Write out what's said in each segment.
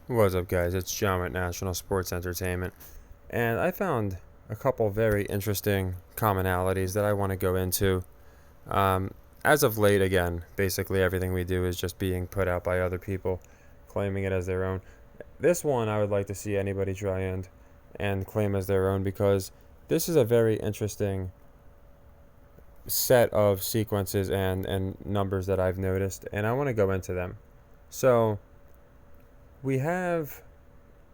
What's up, guys? It's John at National Sports Entertainment, and I found a couple very interesting commonalities that I want to go into. Um, as of late, again, basically everything we do is just being put out by other people, claiming it as their own. This one I would like to see anybody try and claim as their own because this is a very interesting set of sequences and numbers that I've noticed, and I want to go into them. So we have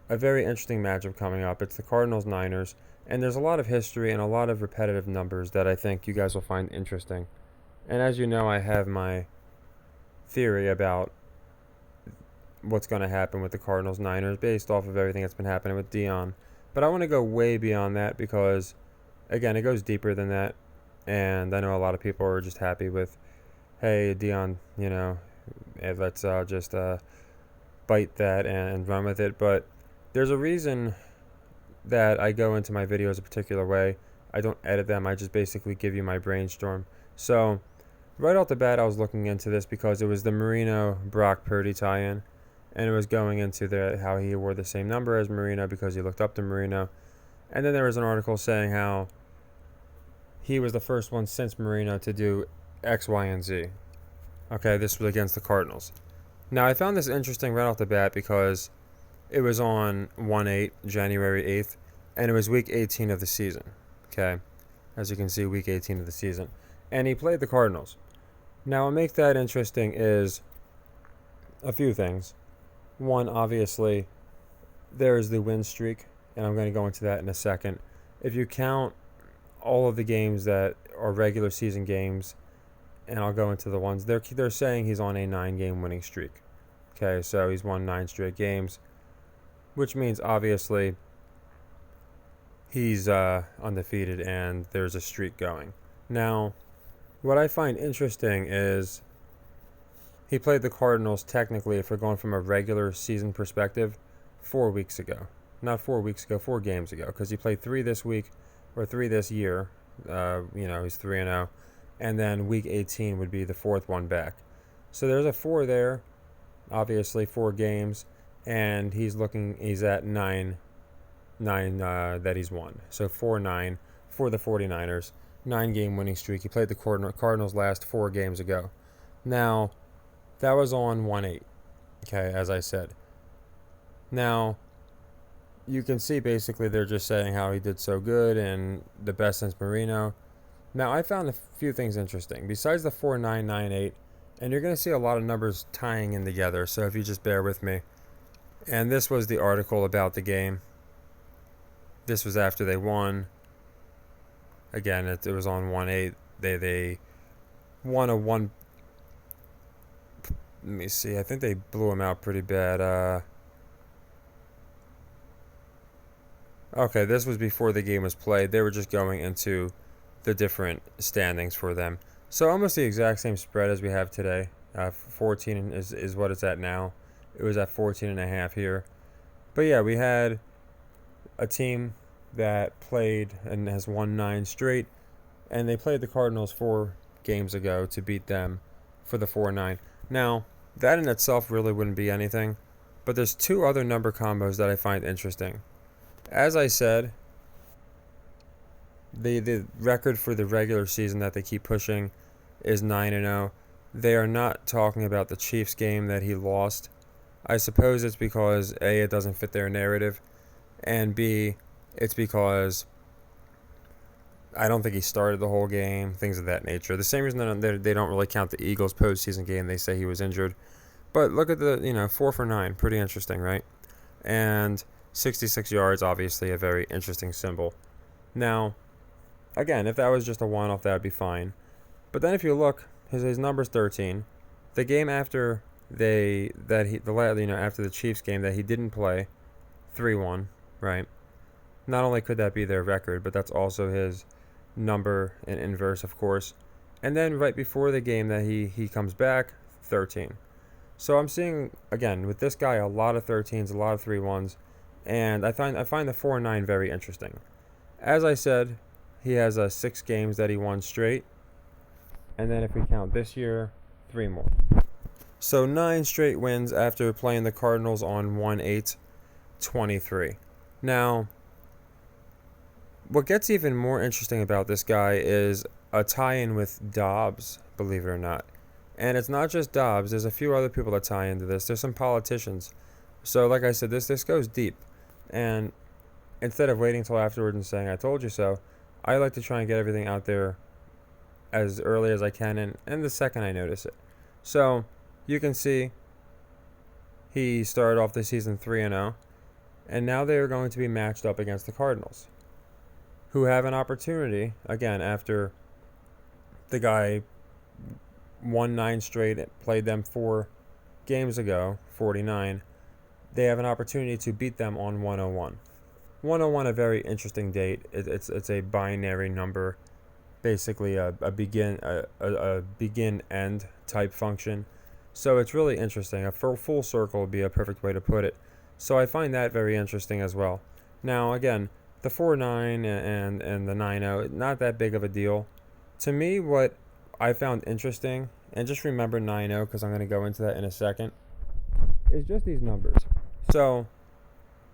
a very interesting matchup coming up. It's the Cardinals Niners, and there's a lot of history and a lot of repetitive numbers that I think you guys will find interesting. And as you know, I have my theory about what's going to happen with the Cardinals Niners based off of everything that's been happening with Dion. But I want to go way beyond that because, again, it goes deeper than that. And I know a lot of people are just happy with, hey, Dion, let's just bite that and run with it. But there's a reason that I go into my videos a particular way. I don't edit them. I just basically give you my brainstorm. So right off the bat, I was looking into this because it was the Marino Brock Purdy tie-in, and it was going into how he wore the same number as Marino because he looked up to Marino. And then there was an article saying how he was the first one since Marino to do X, Y, and Z. Okay, this was against the Cardinals. Now, I found this interesting right off the bat because it was on 1/8, January 8th, and it was week 18 of the season. Okay, as you can see, week 18 of the season. And he played the Cardinals. Now, what makes that interesting is a few things. One, obviously, there's the win streak, and I'm going to go into that in a second. If you count all of the games that are regular season games, and I'll go into the ones, they're saying he's on a 9-game winning streak. Okay, so he's won 9 straight games, which means obviously he's undefeated and there's a streak going. Now, what I find interesting is he played the Cardinals technically, if we're going from a regular season perspective, 4 weeks ago. Not 4 weeks ago, 4 games ago, because he played 3 this week, or 3 this year. He's 3-0. And then week 18 would be the 4th one back. So there's a 4 there, obviously 4 games, and he's at 9 that he's won. So 4-9 for the 49ers, 9-game winning streak. He played the Cardinals last 4 games ago. Now, that was on 1/8, okay, as I said. Now, you can see basically they're just saying how he did so good and the best since Marino. Now, I found a few things interesting. Besides the 4-9-9-8, and you're going to see a lot of numbers tying in together, so if you just bear with me. And this was the article about the game. This was after they won. Again, it was on 1/8. They won a one. Let me see. I think they blew him out pretty bad. Okay, this was before the game was played. They were just going into the different standings for them. So almost the exact same spread as we have today. 14 is what it's at now. It was at 14.5 here. But yeah, we had a team that played and has won 9 straight, and they played the Cardinals 4 games ago to beat them for the 4-9. Now, that in itself really wouldn't be anything, but there's 2 other number combos that I find interesting. As I said, the record for the regular season that they keep pushing is 9-0. They are not talking about the Chiefs game that he lost. I suppose it's because A, it doesn't fit their narrative, and B, it's because I don't think he started the whole game, things of that nature. The same reason they don't really count the Eagles postseason game. They say he was injured. But look at the, 4 for 9. Pretty interesting, right? And 66 yards, obviously a very interesting symbol. Now, again, if that was just a one-off, that would be fine. But then if you look, his number's 13. The game after after the Chiefs game that he didn't play, 3-1, right? Not only could that be their record, but that's also his number in inverse, of course. And then right before the game that he comes back, 13. So I'm seeing, again, with this guy, a lot of 13s, a lot of 3-1s, and I find the 4-9 very interesting. As I said, he has 6 games that he won straight, and then if we count this year, 3 more. So 9 straight wins after playing the Cardinals on 1/8/23. Now, what gets even more interesting about this guy is a tie-in with Dobbs, believe it or not. And it's not just Dobbs. There's a few other people that tie into this. There's some politicians. So, like I said, this goes deep. And instead of waiting till afterwards and saying, I told you so, I like to try and get everything out there as early as I can and the second I notice it. So, you can see he started off the season 3-0, and now they are going to be matched up against the Cardinals, who have an opportunity, again, after the guy won 9 straight, played them 4 games ago, 49, they have an opportunity to beat them on 101. 101, a very interesting date. It's a binary number, basically a begin end type function. So it's really interesting. A full circle would be a perfect way to put it. So I find that very interesting as well. Now again, the 4-9 and the 9-0, not that big of a deal. To me, what I found interesting, and just remember 9-0 because I'm going to go into that in a second, is just these numbers. So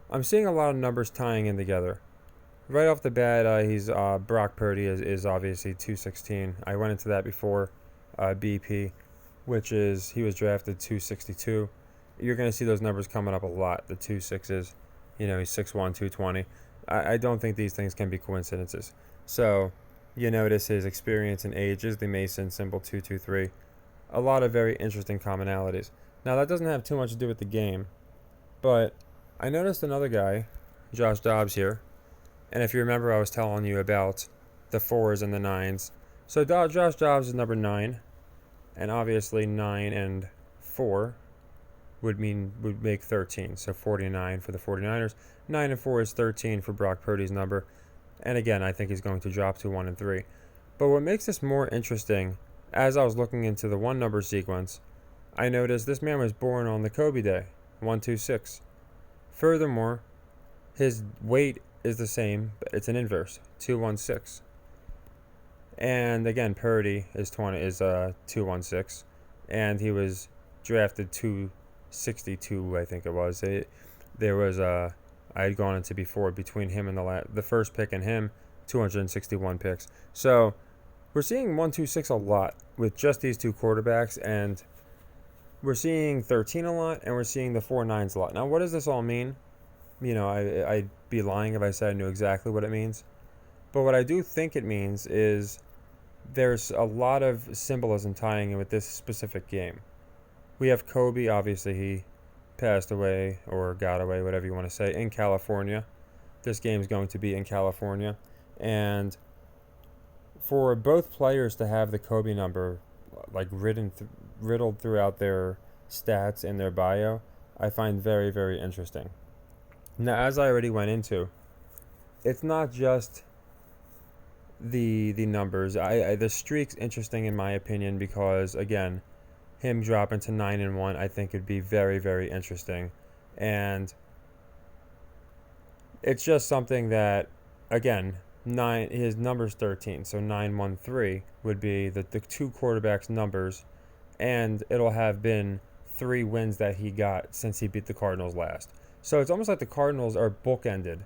I'm seeing a lot of numbers tying in together. Right off the bat, he's Brock Purdy is obviously 216. I went into that before BP, which is he was drafted 262. You're going to see those numbers coming up a lot. The 2.6s, he's 6'1", 220. I don't think these things can be coincidences. So you notice his experience and age is the Mason symbol 223. A lot of very interesting commonalities. Now that doesn't have too much to do with the game, but I noticed another guy, Josh Dobbs here. And if you remember, I was telling you about the 4s and the 9s. So Josh Dobbs is number 9. And obviously 9 and 4 would make 13. So 49 for the 49ers. 9 and 4 is 13 for Brock Purdy's number. And again, I think he's going to drop to 1 and 3. But what makes this more interesting, as I was looking into the 1 number sequence, I noticed this man was born on the Kobe day, 126. Furthermore, his weight is the same, but it's an inverse, 216. And again, Purdy is 216, and he was drafted 262, I think it was. I had gone into before between him and the first pick and him, 261 picks. So we're seeing 126 a lot with just these 2 quarterbacks, and we're seeing 13 a lot, and we're seeing the 4-9s a lot. Now, what does this all mean? I'd be lying if I said I knew exactly what it means. But what I do think it means is there's a lot of symbolism tying in with this specific game. We have Kobe, obviously he passed away or got away, whatever you want to say, in California. This game is going to be in California. And for both players to have the Kobe number like riddled throughout their stats and their bio, I find very, very interesting. Now, as I already went into, it's not just the numbers. The streak's interesting in my opinion because, again, him dropping to 9 and 1, I think would be very, very interesting. And it's just something that, again, his number's 13, so 913 would be the 2 quarterbacks' numbers, and it'll have been 3 wins that he got since he beat the Cardinals last. So it's almost like the Cardinals are bookended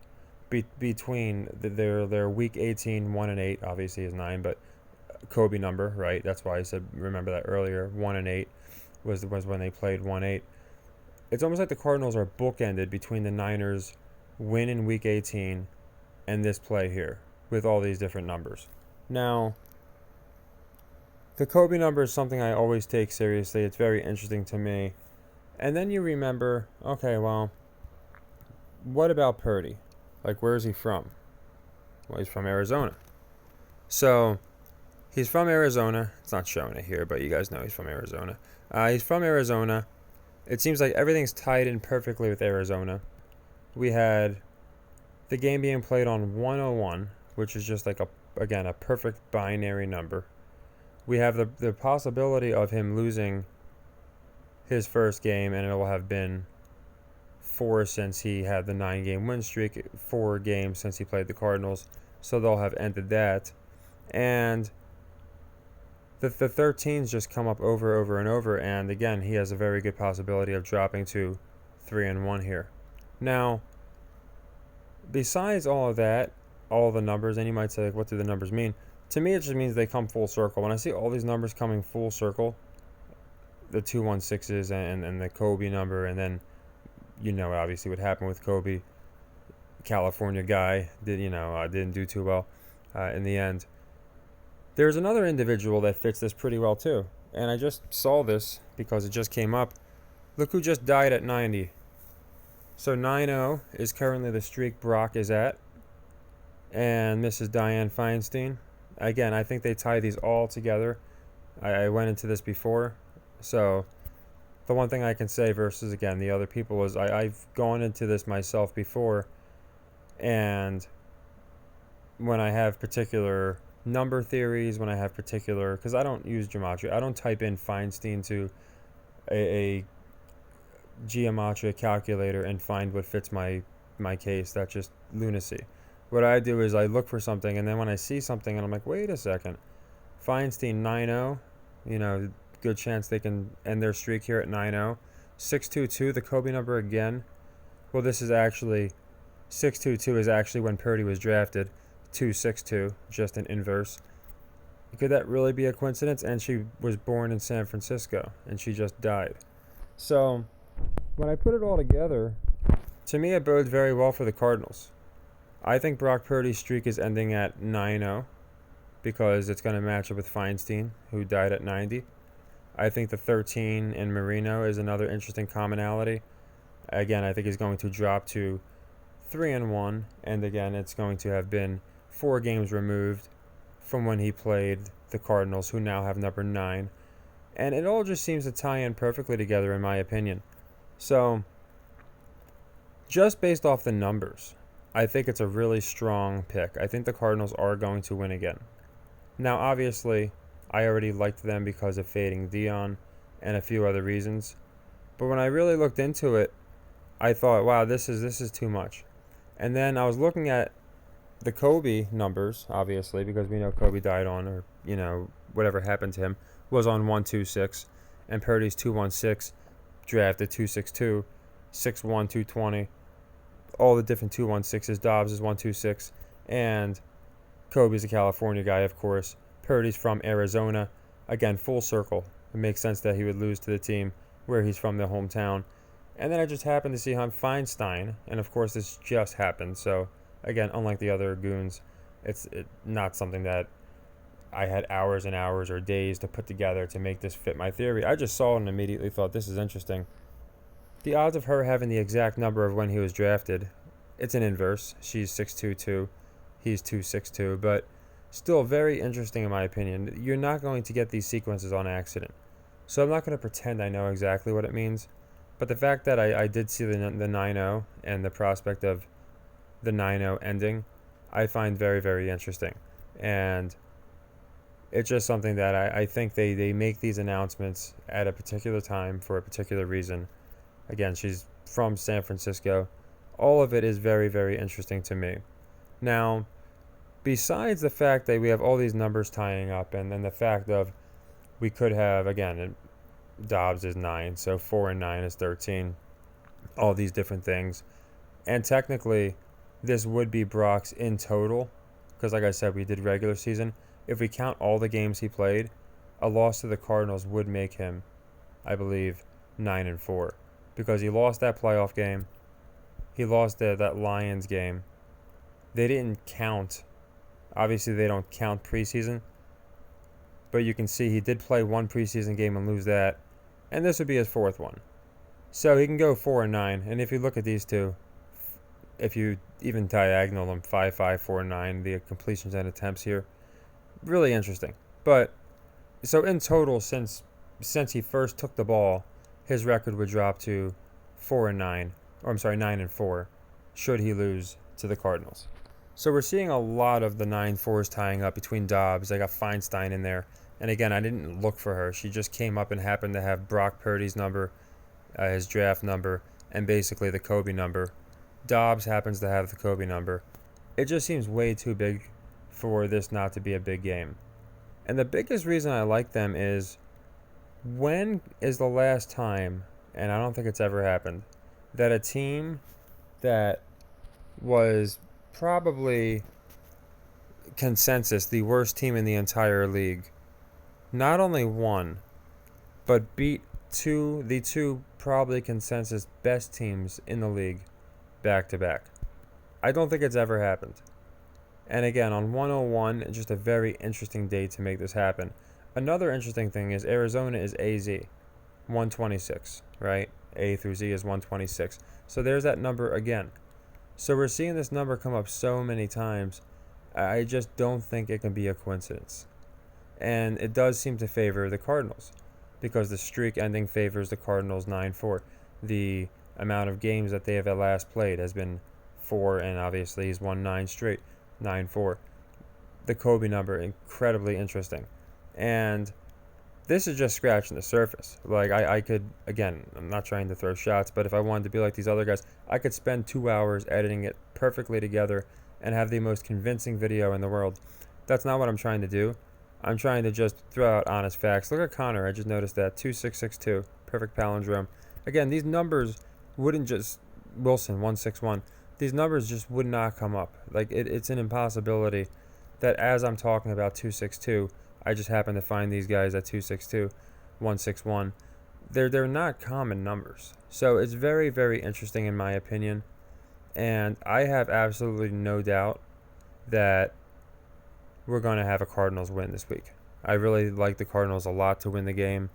between their week 18 1 and 8, obviously is 9, but Kobe number, right? That's why I said remember that earlier. 1 and 8 was when they played 1-8. It's almost like the Cardinals are bookended between the Niners win in week 18 and this play here with all these different numbers. Now, the Kobe number is something I always take seriously. It's very interesting to me. And then you remember, okay, well, what about Purdy? Like, where is he from? Well, he's from Arizona. So, he's from Arizona. It's not showing it here, but you guys know he's from Arizona. He's from Arizona. It seems like everything's tied in perfectly with Arizona. We had the game being played on 101, which is just like a perfect binary number. We have the possibility of him losing his first game, and it will have been 4 since he had the 9-game win streak, 4 games since he played the Cardinals, so they'll have ended that. And The 13s just come up over and over, and again, he has a very good possibility of dropping to 3-1 here. Now, besides all of that, all the numbers, and you might say, like, what do the numbers mean? To me, it just means they come full circle. When I see all these numbers coming full circle, the 216s and the Kobe number, and then, obviously what happened with Kobe, California guy, didn't do too well in the end. There's another individual that fits this pretty well too, and I just saw this because it just came up. Look who just died at 90. So 9-0 is currently the streak Brock is at, and Mrs. Diane Feinstein. Again, I think they tie these all together. I went into this before, so the one thing I can say versus, again, the other people is I've gone into this myself before, and when I have particular number theories, when I have particular, because I don't use gematria, I don't type in Feinstein to a gematria calculator and find what fits my case. That's just lunacy. What I do is I look for something, and then when I see something and I'm like, wait a second, Feinstein 9-0, good chance they can end their streak here at 9-0. 622, the Kobe number again. Well, this is actually 622 is actually when Purdy was drafted. 262, just an inverse. Could that really be a coincidence? And she was born in San Francisco, and she just died. So when I put it all together, to me it bodes very well for the Cardinals. I think Brock Purdy's streak is ending at 9-0 because it's going to match up with Feinstein, who died at 90. I think the 13 in Marino is another interesting commonality. Again, I think he's going to drop to 3-1, and again, it's going to have been 4 games removed from when he played the Cardinals, who now have number 9. And it all just seems to tie in perfectly together, in my opinion. So, just based off the numbers, I think it's a really strong pick. I think the Cardinals are going to win again. Now, obviously, I already liked them because of fading Dion and a few other reasons. But when I really looked into it, I thought, wow, this is too much. And then I was looking at the Kobe numbers, obviously, because we know Kobe died on, or, whatever happened to him, was on 126. And Purdy's 216, drafted 262, 6'1", 220. All the different 216s. Dobbs is 126. And Kobe's a California guy, of course. Purdy's from Arizona. Again, full circle. It makes sense that he would lose to the team where he's from, the hometown. And then I just happened to see him Feinstein, and of course this just happened. So again, unlike the other goons, it's not something that I had hours and hours or days to put together to make this fit my theory. I just saw it and immediately thought, this is interesting. The odds of her having the exact number of when he was drafted, it's an inverse. She's 6'2", he's 262, but still very interesting in my opinion. You're not going to get these sequences on accident. So I'm not going to pretend I know exactly what it means. But the fact that I did see the 9-0 and the prospect of the 9-0 ending, I find very, very interesting. And it's just something that I think they make these announcements at a particular time for a particular reason. Again, she's from San Francisco. All of it is very, very interesting to me. Now, besides the fact that we have all these numbers tying up, and then the fact of we could have, again, Dobbs is 9, so 4 and 9 is 13. All these different things. And technically, this would be Brock's in total, because like I said, we did regular season. If we count all the games he played, a loss to the Cardinals would make him, I believe, 9-4. Because he lost that playoff game. He lost that Lions game. They didn't count. Obviously, they don't count preseason. But you can see he did play one preseason game and lose that. And this would be his 4th one. So he can go 4 and 9. And if you look at these two, if you even diagonal them, 5, 4, 9, the completions and attempts here, really interesting. But so in total, since he first took the ball, his record would drop to 4 and 9, or I'm sorry, 9-4, should he lose to the Cardinals. So we're seeing a lot of the 9-4s tying up between Dobbs. I got Feinstein in there. And again, I didn't look for her. She just came up and happened to have Brock Purdy's number, his draft number, and basically the Kobe number. Dobbs happens to have the Kobe number. It just seems way too big for this not to be a big game. And the biggest reason I like them is, when is the last time, and I don't think it's ever happened, that a team that was probably consensus the worst team in the entire league not only won, but beat the two probably consensus best teams in the league back to back? I don't think it's ever happened. And again, on 101, it's just a very interesting day to make this happen. Another interesting thing is Arizona is AZ, 126, right? A through Z is 126. So there's that number again. So we're seeing this number come up so many times. I just don't think it can be a coincidence. And it does seem to favor the Cardinals, because the streak ending favors the Cardinals 9-4. The amount of games that they have at last played has been 4, and obviously he's won 9 straight, 9-4. The Kobe number, incredibly interesting. And this is just scratching the surface. Like, I could, again, I'm not trying to throw shots, but if I wanted to be like these other guys, I could spend 2 hours editing it perfectly together and have the most convincing video in the world. That's not what I'm trying to do. I'm trying to just throw out honest facts. Look at Connor. I just noticed that. 2662. Perfect palindrome. Again, these numbers wouldn't just... Wilson, 161. These numbers just would not come up. Like, it's an impossibility that as I'm talking about 262, I just happen to find these guys at 262, 161. They're not common numbers. So it's very, very interesting in my opinion. And I have absolutely no doubt that we're going to have a Cardinals win this week. I really like the Cardinals a lot to win the game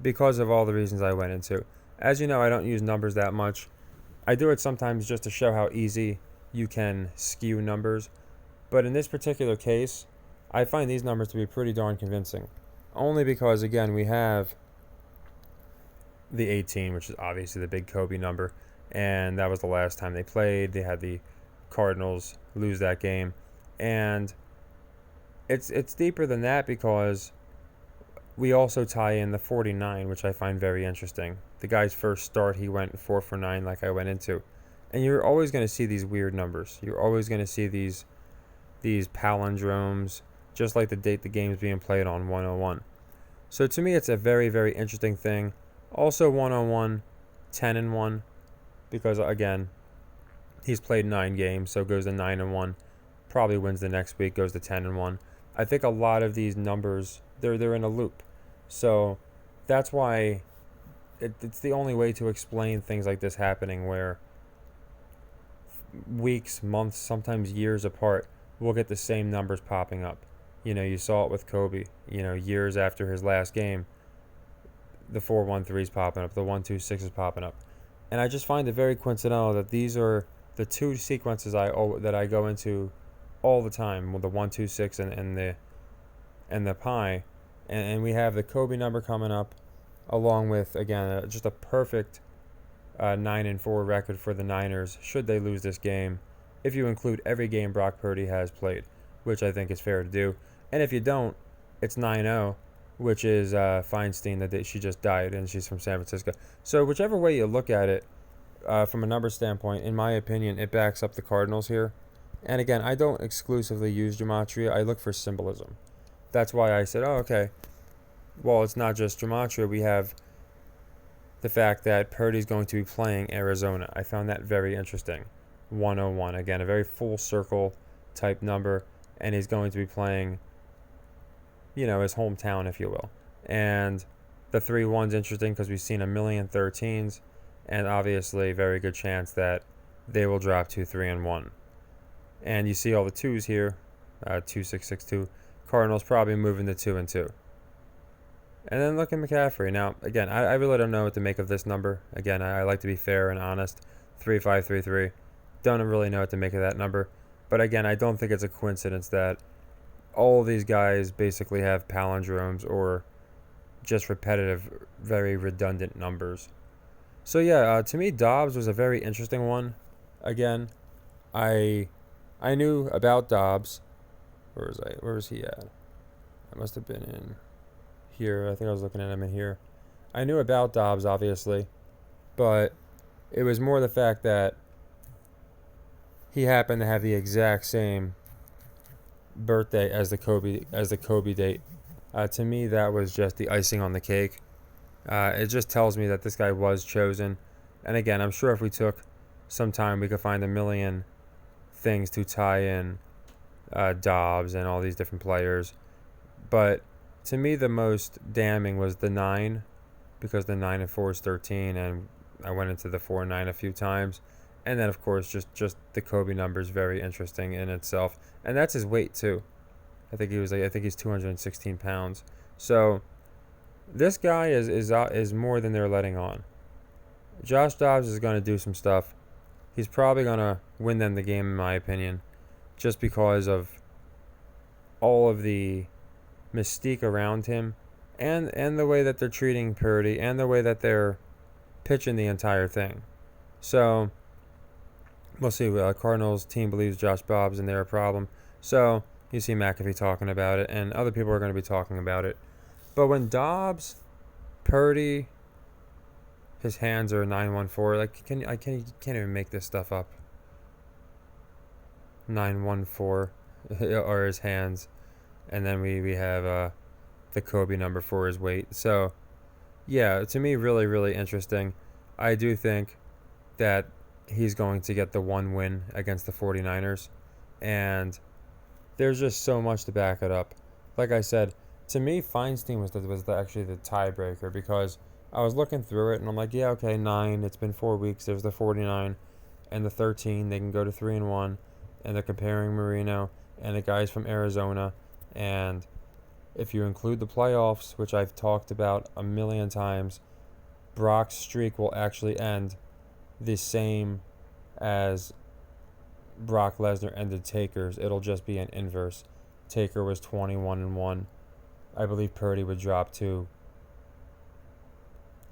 because of all the reasons I went into. As you know, I don't use numbers that much. I do it sometimes just to show how easy you can skew numbers. But in this particular case, I find these numbers to be pretty darn convincing. Only because, again, we have the 18, which is obviously the big Kobe number. And that was the last time they played. They had the Cardinals lose that game. And it's deeper than that because we also tie in the 49, which I find very interesting. The guy's first start, he went 4 for 9 like I went into. And you're always going to see these weird numbers. You're always going to see these palindromes, just like the date the game's being played on 101. So to me, it's a very, very interesting thing. Also 101, 10-1, because again, he's played 9 games, so goes to 9-1. Probably wins the next week, goes to 10-1. I think a lot of these numbers, they're in a loop. So that's why it's the only way to explain things like this happening, where weeks, months, sometimes years apart, we'll get the same numbers popping up. You know, you saw it with Kobe. You know, years after his last game, the 4-1-3 is popping up, the 1-2-6 is popping up. And I just find it very coincidental that these are the two sequences that I go into all the time, with the 1-2-6 and the pi, and we have the Kobe number coming up, along with, again, just a perfect 9-4 record for the Niners should they lose this game, if you include every game Brock Purdy has played, which I think is fair to do. And if you don't, it's 9-0, which is Feinstein, that she just died, and she's from San Francisco. So whichever way you look at it, from a number standpoint, in my opinion, it backs up the Cardinals here. And again, I don't exclusively use gematria. I look for symbolism. That's why I said, oh, okay, well, it's not just gematria. We have the fact that Purdy's going to be playing Arizona. I found that very interesting. 101, again, a very full circle type number, and he's going to be playing, you know, his hometown, if you will. And the 3-1's interesting because we've seen a million 13s, and obviously very good chance that they will drop 2, 3, and 1. And you see all the 2s here, 2-6-6-2. Cardinals probably moving to 2 and 2. And then look at McCaffrey. Now, again, I really don't know what to make of this number. Again, I like to be fair and honest. 3-5-3-3. Don't really know what to make of that number. But again, I don't think it's a coincidence that all of these guys basically have palindromes or just repetitive, very redundant numbers. So yeah, to me, Dobbs was a very interesting one. Again, I knew about Dobbs. Where was he at? I must have been in here. I think I was looking at him in here. I knew about Dobbs, obviously, but it was more the fact that he happened to have the exact same birthday as the Kobe date. To me, that was just the icing on the cake. It just tells me that this guy was chosen. And again, I'm sure if we took some time, we could find a million things to tie in Dobbs and all these different players. But to me, the most damning was the 9, because the 9 and 4 is 13, and I went into the 4 and 9 a few times. And then, of course, just the Kobe number is very interesting in itself. And that's his weight, too. I think he's 216 pounds. So this guy is more than they're letting on. Josh Dobbs is going to do some stuff. He's probably going to win them the game, in my opinion, just because of all of the mystique around him, and the way that they're treating Purdy, and the way that they're pitching the entire thing. So we'll see. Cardinals team believes Josh Dobbs and they're a problem. So you see McAfee talking about it, and other people are going to be talking about it. But when Dobbs, Purdy, his hands are 914. Like can't even make this stuff up. 914 are his hands, and then we have the Kobe number for his weight. So yeah, to me, really really interesting. I do think that he's going to get the one win against the 49ers, and there's just so much to back it up. Like I said, to me, Feinstein was actually the tiebreaker, because I was looking through it and I'm like, yeah, okay, 9. It's been 4 weeks. There's the 49 and the 13. They can go to 3-1, and they're comparing Marino and the guys from Arizona. And if you include the playoffs, which I've talked about a million times, Brock's streak will actually end the same as Brock Lesnar ended Taker's. It'll just be an inverse. Taker was 21-1. I believe Purdy would drop to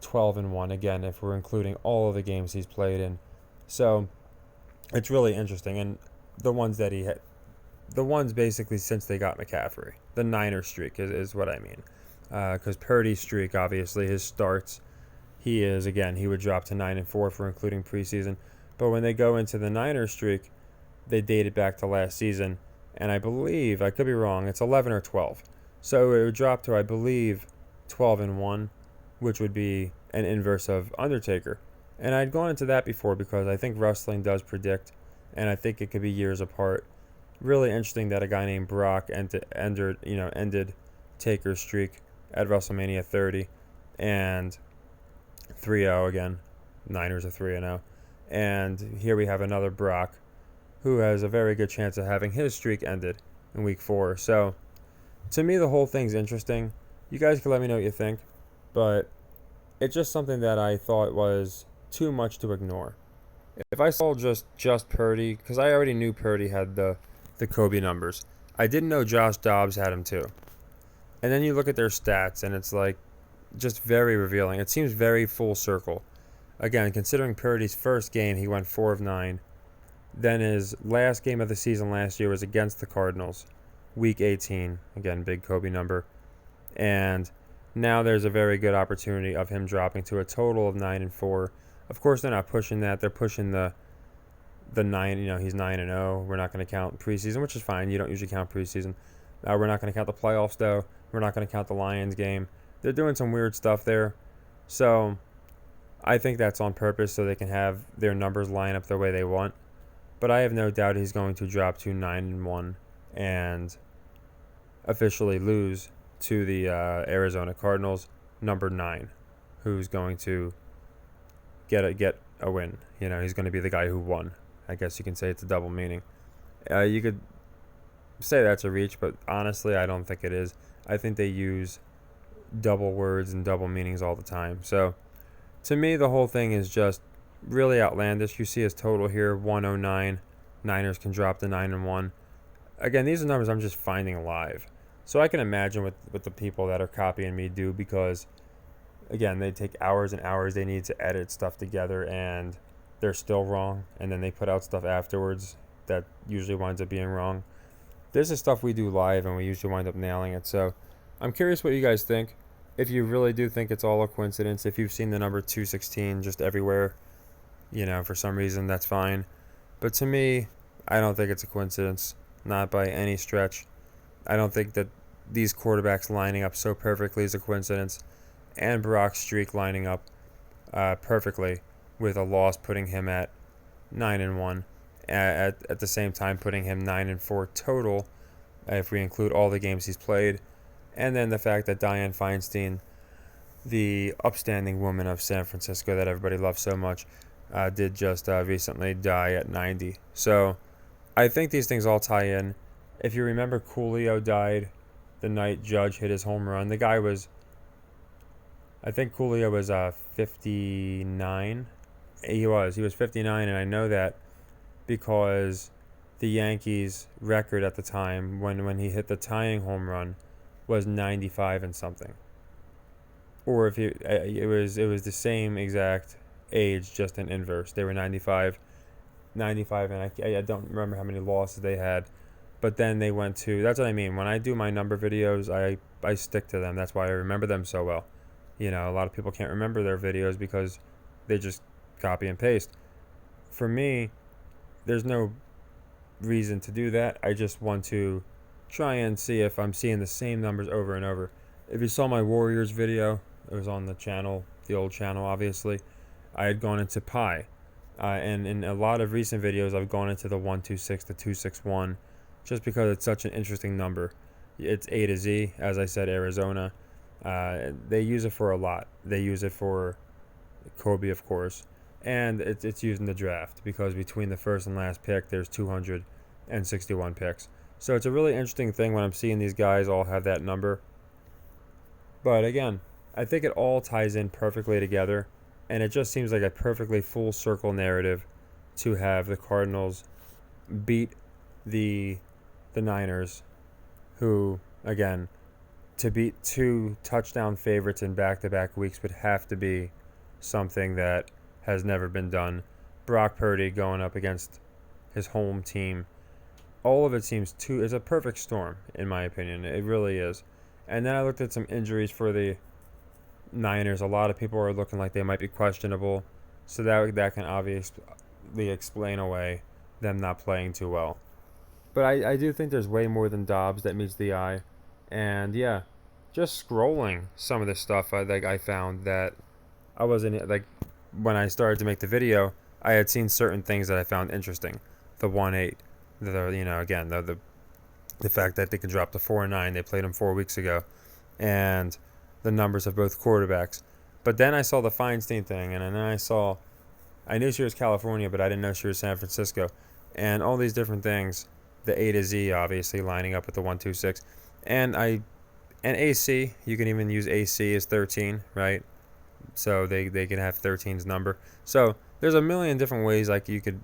12-1 again if we're including all of the games he's played in. So it's really interesting. And the ones that he had, the ones basically since they got McCaffrey, the Niner streak is what I mean. Because Purdy's streak, obviously, his starts, he would drop to 9-4 for including preseason. But when they go into the Niner streak, they date it back to last season, and I believe, I could be wrong, it's 11 or 12. So it would drop to, I believe, 12-1, which would be an inverse of Undertaker. And I'd gone into that before because I think wrestling does predict, and I think it could be years apart. Really interesting that a guy named Brock ended Taker's streak at WrestleMania 30, and 3-0 again. Niners are 3-0. And here we have another Brock who has a very good chance of having his streak ended in week 4. So to me, the whole thing's interesting. You guys can let me know what you think, but it's just something that I thought was too much to ignore. If I saw just Purdy, because I already knew Purdy had the Kobe numbers, I didn't know Josh Dobbs had them too. And then you look at their stats, and it's like just very revealing. It seems very full circle. Again, considering Purdy's first game, he went 4 of 9. Then his last game of the season last year was against the Cardinals, week 18. Again, big Kobe number. And now there's a very good opportunity of him dropping to a total of 9-4. Of course, they're not pushing that. They're pushing the 9. He's 9-0. We're not going to count preseason, which is fine. You don't usually count preseason. We're not going to count the playoffs, though. We're not going to count the Lions game. They're doing some weird stuff there. So I think that's on purpose so they can have their numbers line up the way they want. But I have no doubt he's going to drop to 9-1 and officially lose to the Arizona Cardinals, number 9, who's going to get a win. He's going to be the guy who won. I guess you can say it's a double meaning. You could say that's a reach, but honestly, I don't think it is. I think they use double words and double meanings all the time. So to me, the whole thing is just really outlandish. You see his total here, 109. Niners can drop to 9-1. Again, these are numbers I'm just finding live. So I can imagine what the people that are copying me do, because, again, they take hours and hours. They need to edit stuff together, and they're still wrong. And then they put out stuff afterwards that usually winds up being wrong. This is stuff we do live, and we usually wind up nailing it. So I'm curious what you guys think. If you really do think it's all a coincidence, if you've seen the number 216 just everywhere, for some reason, that's fine. But to me, I don't think it's a coincidence. Not by any stretch. I don't think that these quarterbacks lining up so perfectly is a coincidence, and Purdy Streak lining up perfectly with a loss putting him at 9-1, at the same time putting him 9-4 total if we include all the games he's played, and then the fact that Dianne Feinstein, the upstanding woman of San Francisco that everybody loves so much, did just recently die at 90. So I think these things all tie in. If you remember, Coolio died the night Judge hit his home run. The guy was, I think Coolio was 59. He was 59, and I know that because the Yankees' record at the time when he hit the tying home run was 95 and something. Or if it was the same exact age, just in inverse. They were 95, and I don't remember how many losses they had. But then they went to, that's what I mean. When I do my number videos, I stick to them. That's why I remember them so well. You know, a lot of people can't remember their videos because they just copy and paste. For me, there's no reason to do that. I just want to try and see if I'm seeing the same numbers over and over. If you saw my Warriors video, it was on the channel, the old channel, obviously. I had gone into pi. And in a lot of recent videos, I've gone into the 126, the 261, just because it's such an interesting number. It's A to Z, as I said, Arizona. They use it for a lot. They use it for Kobe, of course. And it's used in the draft because between the first and last pick, there's 261 picks. So it's a really interesting thing when I'm seeing these guys all have that number. But again, I think it all ties in perfectly together. And it just seems like a perfectly full circle narrative to have the Cardinals beat the Niners, who, again, to beat 2 touchdown favorites in back-to-back weeks would have to be something that has never been done. Brock Purdy going up against his home team. All of it seems it's a perfect storm, in my opinion. It really is. And then I looked at some injuries for the Niners. A lot of people are looking like they might be questionable. So that can obviously explain away them not playing too well. But I do think there's way more than Dobbs that meets the eye. And yeah, just scrolling some of this stuff I found that I wasn't, like, when I started to make the video, I had seen certain things that I found interesting. The 1-8, the fact that they can drop to 4-9. They played them 4 weeks ago, and the numbers of both quarterbacks. But then I saw the Feinstein thing, and then I knew she was California, but I didn't know she was San Francisco, and all these different things. The A to Z, obviously, lining up with the 126, and AC. You can even use AC as 13, right? So they can have 13's number. So there's a million different ways like you could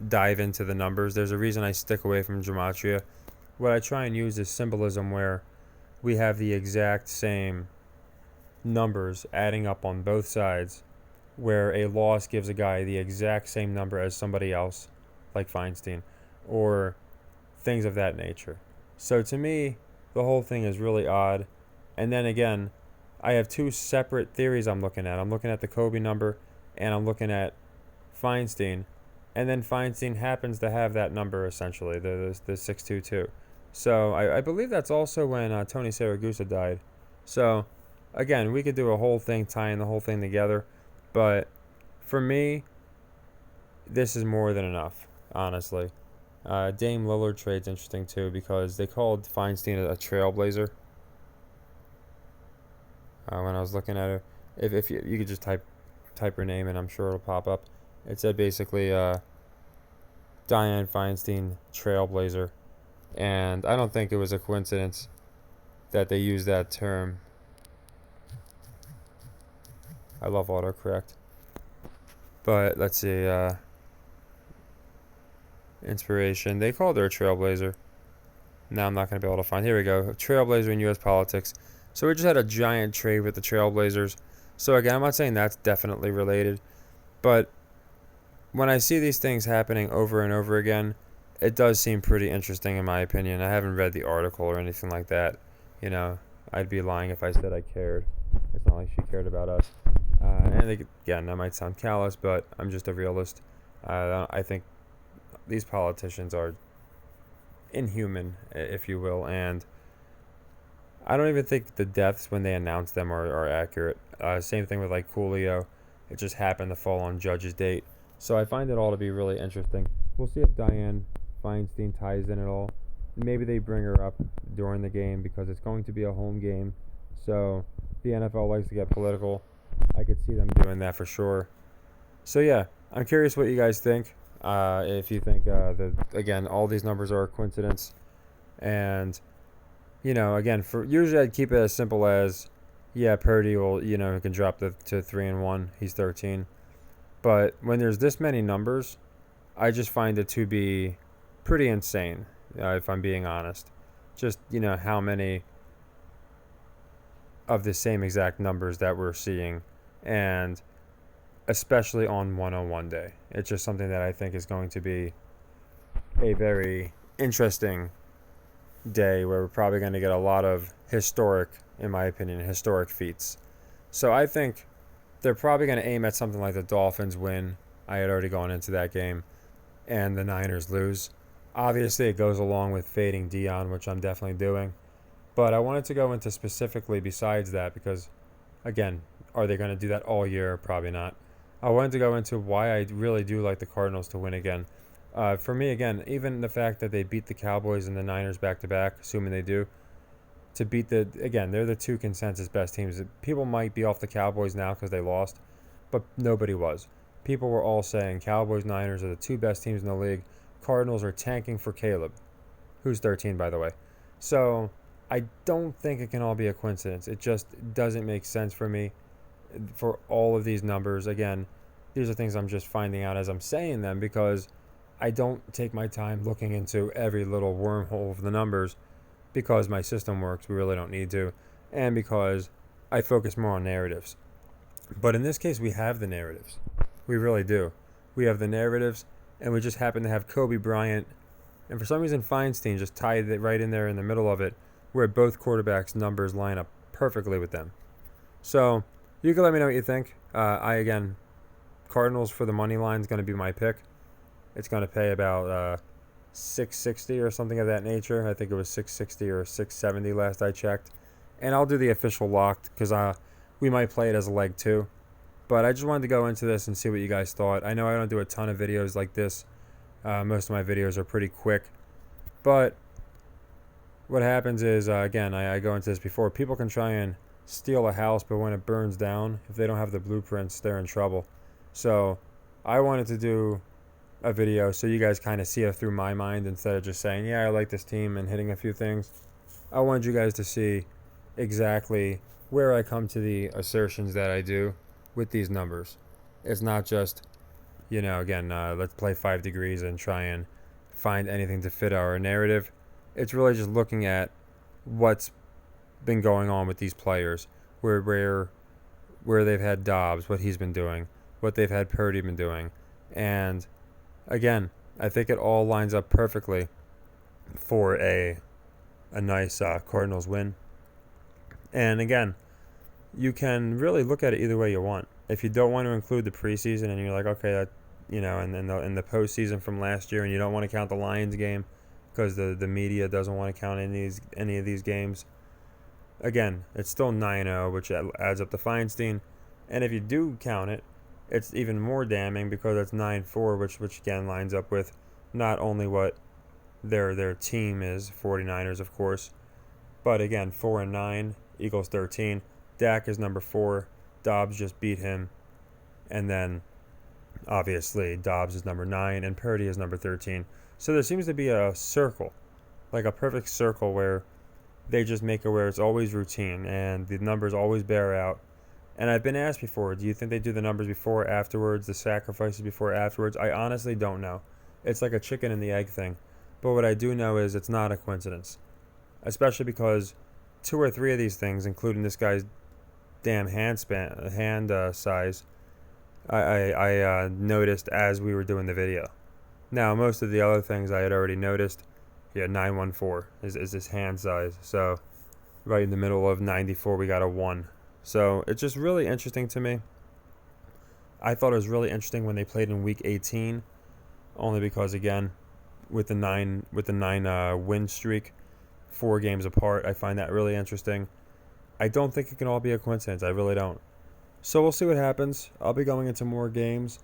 dive into the numbers. There's a reason I stick away from gematria. What I try and use is symbolism, where we have the exact same numbers adding up on both sides, where a loss gives a guy the exact same number as somebody else, like Feinstein, or things of that nature. So to me, the whole thing is really odd. And then again, I have 2 separate theories I'm looking at. I'm looking at the Kobe number, and I'm looking at Feinstein. And then Feinstein happens to have that number, essentially, the 622. So I believe that's also when Tony Saragusa died. So, again, we could do a whole thing tying the whole thing together. But for me, this is more than enough, honestly. Dame Lillard trade's interesting, too, because they called Feinstein a trailblazer. When I was looking at her, if you could just type her name in, I'm sure it'll pop up. It said basically Dianne Feinstein trailblazer, and I don't think it was a coincidence that they used that term. I love autocorrect. But let's see, inspiration. They called her a trailblazer. Now I'm not going to be able to find. Here we go. Trailblazer in U.S. politics. So we just had a giant trade with the Trailblazers. So again, I'm not saying that's definitely related, but when I see these things happening over and over again, it does seem pretty interesting in my opinion. I haven't read the article or anything like that. You know, I'd be lying if I said I cared. It's not like she cared about us. And again, that might sound callous, but I'm just a realist. I think these politicians are inhuman, if you will, and I don't even think the deaths when they announce them are accurate. Same thing with like Coolio. It just happened to fall on Judge's date. So I find it all to be really interesting. We'll see if Diane Feinstein ties in at all. Maybe they bring her up during the game because it's going to be a home game. So the NFL likes to get political. I could see them doing that for sure. So yeah, I'm curious what you guys think. If you think that again all these numbers are a coincidence, and again, for usually I'd keep it as simple as, yeah, Purdy will can drop to 3-1. He's 13, but when there's this many numbers, I just find it to be pretty insane. If I'm being honest, just how many of the same exact numbers that we're seeing, and especially on 101 day. It's just something that I think is going to be a very interesting day where we're probably going to get a lot of historic, in my opinion, historic feats. So I think they're probably going to aim at something like the Dolphins win. I had already gone into that game, and the Niners lose. Obviously, it goes along with fading Dion, which I'm definitely doing. But I wanted to go into specifically besides that because, again, are they going to do that all year? Probably not. I wanted to go into why I really do like the Cardinals to win again. For me, again, even the fact that they beat the Cowboys and the Niners back-to-back, assuming they do, they're the two consensus best teams. People might be off the Cowboys now because they lost, but nobody was. People were all saying Cowboys, Niners are the two best teams in the league. Cardinals are tanking for Caleb, who's 13, by the way. So I don't think it can all be a coincidence. It just doesn't make sense for me for all of these numbers. Again, these are things I'm just finding out as I'm saying them because I don't take my time looking into every little wormhole of the numbers because my system works. We really don't need to. And because I focus more on narratives. But in this case, we have the narratives. We really do. We have the narratives, and we just happen to have Kobe Bryant. And for some reason, Feinstein just tied it right in there in the middle of it where both quarterbacks' numbers line up perfectly with them. So you can let me know what you think. Cardinals for the money line is going to be my pick. It's going to pay about $660 or something of that nature. I think it was $660 or $670 last I checked. And I'll do the official locked because we might play it as a leg too. But I just wanted to go into this and see what you guys thought. I know I don't do a ton of videos like this. Most of my videos are pretty quick. But what happens is, again, I go into this before. People can try and steal a house, but when it burns down, if they don't have the blueprints, they're in trouble. So I wanted to do a video so you guys kind of see it through my mind instead of just saying, yeah, I like this team and hitting a few things. I wanted you guys to see exactly where I come to the assertions that I do with these numbers. It's not just, let's play 5 degrees and try and find anything to fit our narrative. It's really just looking at what's been going on with these players, where they've had Dobbs, what he's been doing, what they've had Purdy been doing. And again, I think it all lines up perfectly for a nice Cardinals win. And again, you can really look at it either way you want. If you don't want to include the preseason and you're like, okay, that and then in the postseason from last year, and you don't want to count the Lions game because the media doesn't want to count any of these games. Again, it's still 9-0, which adds up to Feinstein. And if you do count it, it's even more damning because it's 9-4, which again lines up with not only what their team is, 49ers of course, but again 4-9 equals 13. Dak is number 4. Dobbs just beat him, and then obviously Dobbs is number 9 and Purdy is number 13. So there seems to be a circle, like a perfect circle where they just make it where it's always routine and the numbers always bear out. And I've been asked before, do you think they do the numbers before or afterwards, the sacrifices before or afterwards? I honestly don't know. It's like a chicken and the egg thing. But what I do know is it's not a coincidence. Especially because 2 or 3 of these things, including this guy's damn hand size, I noticed as we were doing the video. Now, most of the other things I had already noticed. Yeah, 914 is his hand size. So right in the middle of 94, we got a 1. So it's just really interesting to me. I thought it was really interesting when they played in week 18, only because again, with the nine win streak, 4 games apart. I find that really interesting. I don't think it can all be a coincidence. I really don't. So we'll see what happens. I'll be going into more games,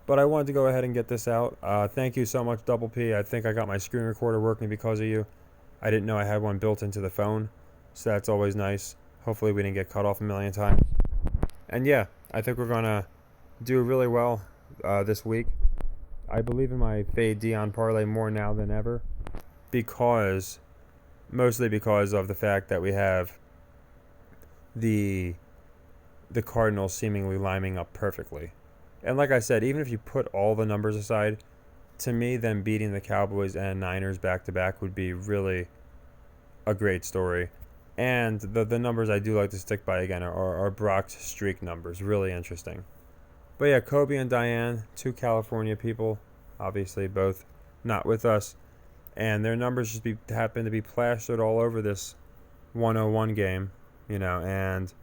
but I wanted to go ahead and get this out. Thank you so much, Double P. I think I got my screen recorder working because of you. I didn't know I had one built into the phone, so that's always nice. Hopefully we didn't get cut off a million times. And yeah, I think we're going to do really well this week. I believe in my Fade Dion parlay more now than ever, mostly because of the fact that we have the Cardinals seemingly lining up perfectly. And like I said, even if you put all the numbers aside, to me, them beating the Cowboys and Niners back-to-back would be really a great story. And the numbers I do like to stick by, again, are Brock's streak numbers. Really interesting. But yeah, Kobe and Diane, 2 California people, obviously both not with us. And their numbers just happen to be plastered all over this 101 game, and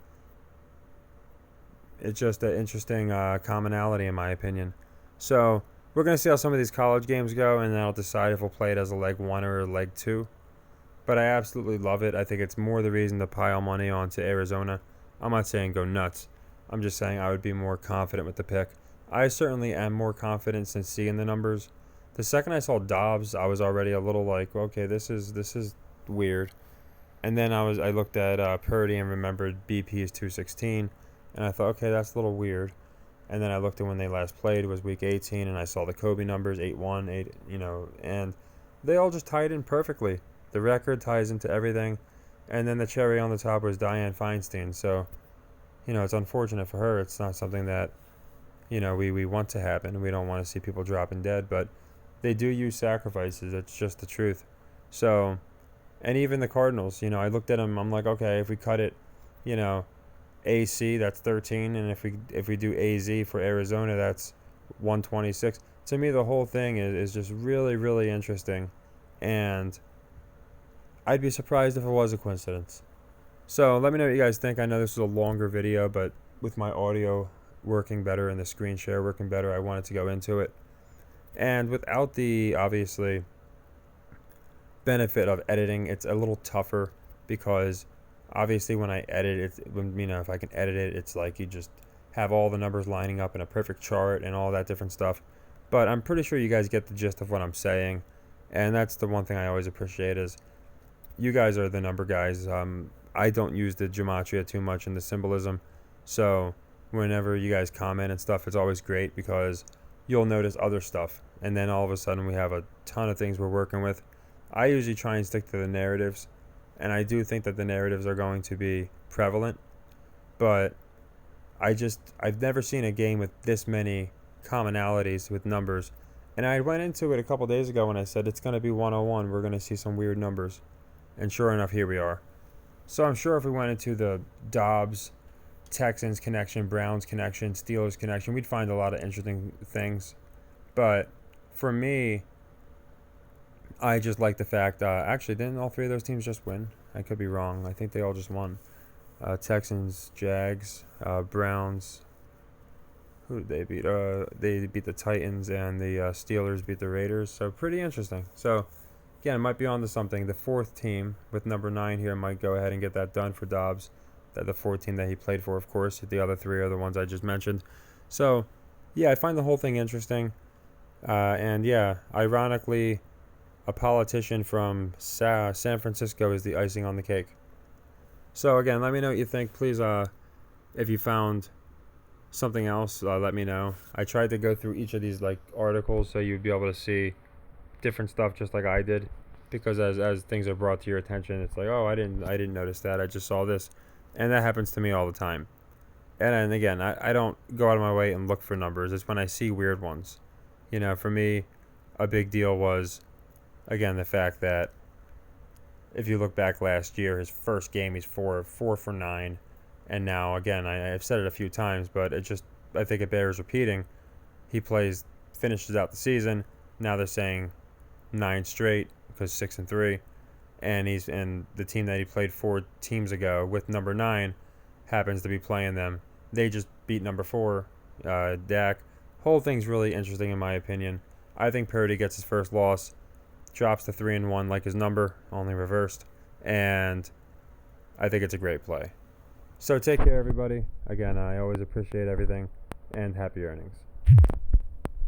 it's just an interesting commonality in my opinion. So we're going to see how some of these college games go, and then I'll decide if we'll play it as a leg 1 or a leg 2. But I absolutely love it. I think it's more the reason to pile money onto Arizona. I'm not saying go nuts. I'm just saying I would be more confident with the pick. I certainly am more confident since seeing the numbers. The second I saw Dobbs, I was already a little like, okay, this is weird. And then I looked at Purdy and remembered BP is 216, and I thought, okay, that's a little weird. And then I looked at when they last played, it was week 18, and I saw the Kobe numbers, 8-1, 8, and they all just tied in perfectly. The record ties into everything, and then the cherry on the top was Diane Feinstein. So, it's unfortunate for her. It's not something that, we want to happen. We don't want to see people dropping dead, but they do use sacrifices. It's just the truth. So, and even the Cardinals, I looked at them. I'm like, okay, if we cut it, AC, that's 13, and if we do AZ for Arizona, that's 126. To me, the whole thing is just really, really interesting, and I'd be surprised if it was a coincidence. So let me know what you guys think. I know this is a longer video, but with my audio working better and the screen share working better, I wanted to go into it. And without the, obviously, benefit of editing, it's a little tougher because obviously when I edit it, if I can edit it, it's like you just have all the numbers lining up in a perfect chart and all that different stuff. But I'm pretty sure you guys get the gist of what I'm saying. And that's the one thing I always appreciate is you guys are the number guys. I don't use the gematria too much in the symbolism. So whenever you guys comment and stuff, it's always great because you'll notice other stuff. And then all of a sudden we have a ton of things we're working with. I usually try and stick to the narratives. And I do think that the narratives are going to be prevalent. But I've never seen a game with this many commonalities with numbers. And I went into it a couple days ago when I said it's going to be 101. We're going to see some weird numbers. And sure enough, here we are. So I'm sure if we went into the Dobbs, Texans connection, Browns connection, Steelers connection, we'd find a lot of interesting things. But for me, I just like the fact, actually, didn't all 3 of those teams just win? I could be wrong. I think they all just won. Texans, Jags, Browns. Who did they beat? They beat the Titans, and the Steelers beat the Raiders. So pretty interesting. So again, it might be on to something. The 4th team with number 9 here might go ahead and get that done for Dobbs. The 4th team that he played for, of course. The other 3 are the ones I just mentioned. So, yeah, I find the whole thing interesting. And, yeah, ironically, a politician from San Francisco is the icing on the cake. So, again, let me know what you think. Please, if you found something else, let me know. I tried to go through each of these, articles so you'd be able to see different stuff just like I did, because as things are brought to your attention, it's like, oh, I didn't notice that, I just saw this, and that happens to me all the time. And again, I don't go out of my way and look for numbers. It's when I see weird ones. For me, a big deal was, again, the fact that if you look back last year, his first game, he's 4 for 9, and now again, I've said it a few times, but I think it bears repeating. He finishes out the season. Now they're saying 9 straight because 6-3, and the team that he played 4 teams ago with number 9 happens to be playing them. They just beat number 4, Dak. Whole thing's really interesting in my opinion. I think Purdy gets his first loss, drops to 3-1 like his number, only reversed, and I think it's a great play. So take care, everybody. Again, I always appreciate everything, and happy earnings.